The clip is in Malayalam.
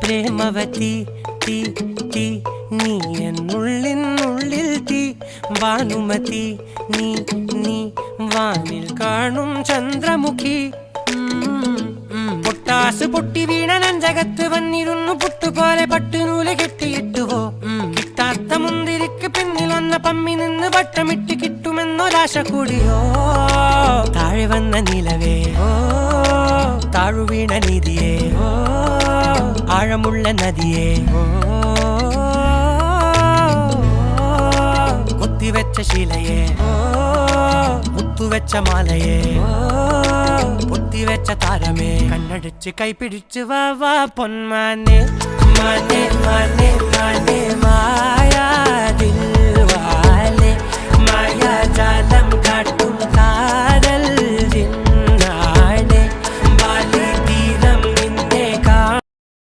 പ്രേമവതി തീ തീ നീ എന്നുള്ളിൽ തീ ഭാനുമതി നീ നീ വാനിൽ കാണും ചന്ദ്രമുഖി പൊട്ടാസ് പൊട്ടി വീണ നഞ്ചകത്ത് വന്നിരുന്നു പുട്ടുപോലെ പട്ടുനൂല് കെട്ടിയിട്ടുവോ കിട്ടാത്ത മുന്തിരിക്ക് പിന്നിൽ വന്ന പമ്മി നിന്ന് വട്ടമിട്ട് കിട്ടുമെന്നൊരാശ കൂടിയോ താഴെ വന്ന നിലവേ ഓ താഴുവീണ നിധിയേ ഓ ആഴമുള്ള നദിയേ ഓ കൊത്തിവെച്ച ശിലയേ ഓ മുത്തുവെച്ച മാലയേ പൊത്തിവെച്ച താരമേ കണ്ണടിച്ച് കൈപിടിച്ച് വാ വാ പൊന്മാനെ മാനെ മാനെ മാനെ മായാ ദിൽവാലെ മായാ ജാലം